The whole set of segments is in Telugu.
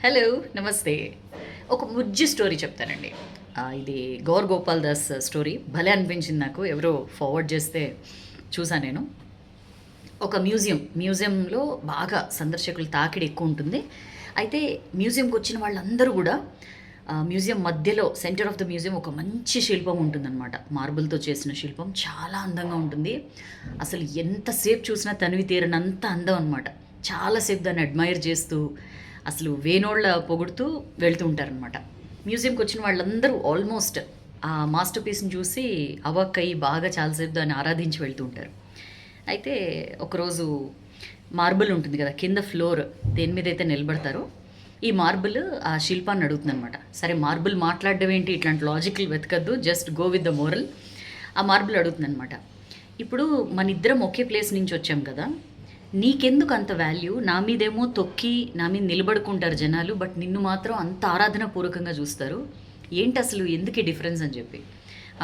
హలో, నమస్తే. ఒక బుజ్జి స్టోరీ చెప్తానండి. ఇది గౌర్ గోపాల్ దాస్ స్టోరీ. భలే అనిపించింది నాకు. ఎవరో ఫార్వర్డ్ చేస్తే చూసా నేను. ఒక మ్యూజియంలో బాగా సందర్శకుల తాకిడి ఎక్కువ ఉంటుంది. అయితే మ్యూజియంకి వచ్చిన వాళ్ళందరూ కూడా మ్యూజియం మధ్యలో సెంటర్ ఆఫ్ ద మ్యూజియం ఒక మంచి శిల్పం ఉంటుందన్నమాట. మార్బుల్తో చేసిన శిల్పం చాలా అందంగా ఉంటుంది. అసలు ఎంతసేపు చూసినా తనివి తీరనంత అందం అనమాట. చాలాసేపు దాన్ని అడ్మైర్ చేస్తూ అసలు వేనోళ్ళ పొగుడుతూ వెళ్తూ ఉంటారనమాట. మ్యూజియంకి వచ్చిన వాళ్ళందరూ ఆల్మోస్ట్ ఆ మాస్టర్ పీస్ని చూసి అవాక్కయ్యి బాగా చాలాసేపు దాన్ని ఆరాధించి వెళ్తూ ఉంటారు. అయితే ఒకరోజు మార్బుల్ ఉంటుంది కదా, కింద ఫ్లోర్ దేని మీద అయితే నిలబడతారో ఈ మార్బుల్ ఆ శిల్పాన్ని అడుగుతుంది అనమాట. సరే, మార్బుల్ మాట్లాడడం ఏంటి, ఇట్లాంటి లాజికల్ వెతకద్దు, just go with the moral. ఆ మార్బుల్ అడుగుతుంది అనమాట, ఇప్పుడు మన ఇద్దరం ఒకే ప్లేస్ నుంచి వచ్చాం కదా, నీకెందుకు అంత వాల్యూ? నా మీదేమో తొక్కి నా మీద నిలబడుకుంటారు జనాలు, బట్ నిన్ను మాత్రం అంత ఆరాధనాపూర్వకంగా చూస్తారు, ఏంటి అసలు, ఎందుకే డిఫరెన్స్ అని చెప్పి.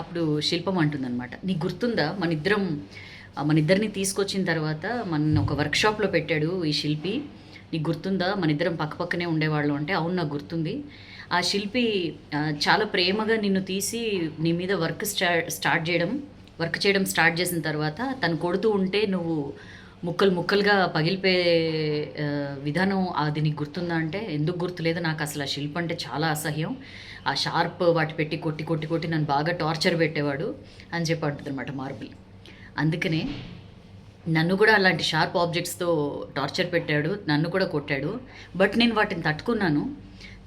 అప్పుడు శిల్పం అంటుందన్నమాట, నీకు గుర్తుందా మన ఇద్దరిని తీసుకొచ్చిన తర్వాత మన ఒక వర్క్షాప్లో పెట్టాడు ఈ శిల్పి, నీకు గుర్తుందా, మన ఇద్దరం పక్కపక్కనే ఉండేవాళ్ళం అంటే, అవును నాకు గుర్తుంది. ఆ శిల్పి చాలా ప్రేమగా నిన్ను తీసి నీ మీద వర్క్ చేయడం స్టార్ట్ చేసిన తర్వాత తను కొడుతూ ఉంటే నువ్వు ముక్కలుగా పగిలిపోయే విధానం అది నీకు గుర్తుందా అంటే, ఎందుకు గుర్తులేదు, నాకు అసలు ఆ శిల్పం అంటే చాలా అసహ్యం, ఆ షార్ప్ వాటి పెట్టి కొట్టి కొట్టి కొట్టి నన్ను బాగా టార్చర్ పెట్టేవాడు అని చెప్పి అంటుంది అనమాట మార్బుల్. అందుకనే నన్ను కూడా అలాంటి షార్ప్ ఆబ్జెక్ట్స్తో టార్చర్ పెట్టాడు, నన్ను కూడా కొట్టాడు, బట్ నేను వాటిని తట్టుకున్నాను,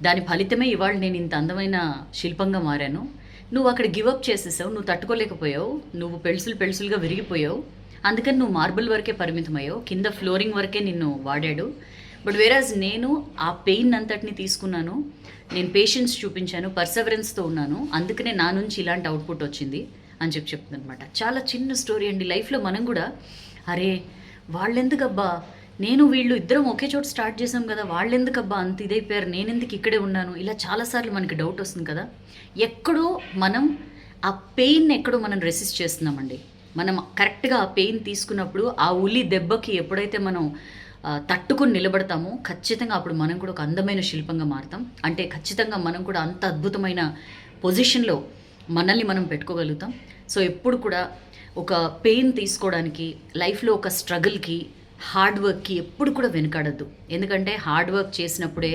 దాని ఫలితమే ఇవాళ నేను ఇంత అందమైన శిల్పంగా మారాను. నువ్వు అక్కడ గివప్ చేసేసావు, నువ్వు తట్టుకోలేకపోయావు, నువ్వు పెళుసులుగా విరిగిపోయావు, అందుకని నువ్వు మార్బుల్ వరకే పరిమితమయ్యావు, కింద ఫ్లోరింగ్ వరకే నిన్ను వాడాడు. బట్ వేరాజ్ నేను ఆ పెయిన్ అంతటిని తీసుకున్నాను, నేను పేషెన్స్ చూపించాను, పర్సెవరెన్స్తో ఉన్నాను, అందుకనే నా నుంచి ఇలాంటి అవుట్పుట్ వచ్చింది అని చెప్తుంది అనమాట. చాలా చిన్న స్టోరీ అండి. లైఫ్లో మనం కూడా, అరే వాళ్ళెందుకబ్బా, నేను వీళ్ళు ఇద్దరం ఒకే చోట స్టార్ట్ చేసాం కదా, వాళ్ళెందుకబ్బా అంత ఇదైపోయారు, నేనెందుకు ఇక్కడే ఉన్నాను, ఇలా చాలాసార్లు మనకి డౌట్ వస్తుంది కదా. ఎక్కడో మనం ఆ పెయిన్ ఎక్కడో మనం రెసిస్ట్ చేస్తున్నామండి. మనం కరెక్ట్గా ఆ పెయిన్ తీసుకున్నప్పుడు ఆ ఉలి దెబ్బకి ఎప్పుడైతే మనం తట్టుకుని నిలబడతామో ఖచ్చితంగా అప్పుడు మనం కూడా ఒక అందమైన శిల్పంగా మారుతాం. అంటే ఖచ్చితంగా మనం కూడా అంత అద్భుతమైన పొజిషన్లో మనల్ని మనం పెట్టుకోగలుగుతాం. సో ఎప్పుడు కూడా ఒక పెయిన్ తీసుకోవడానికి, లైఫ్లో ఒక స్ట్రగుల్కి, హార్డ్ వర్క్కి ఎప్పుడు కూడా వెనుకాడద్దు. ఎందుకంటే హార్డ్ వర్క్ చేసినప్పుడే,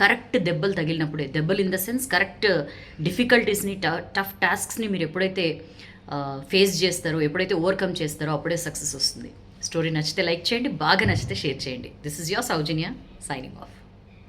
కరెక్ట్ దెబ్బలు తగిలినప్పుడే, దెబ్బలు ఇన్ ద సెన్స్ కరెక్ట్ డిఫికల్టీస్ని, టఫ్ టాస్క్స్ని మీరు ఎప్పుడైతే ఫేస్ చేస్తారో, ఎప్పుడైతే ఓవర్కమ్ చేస్తారో అప్పుడే సక్సెస్ వస్తుంది. స్టోరీ నచ్చితే లైక్ చేయండి, బాగా నచ్చితే షేర్ చేయండి. This is your Soujanya signing off.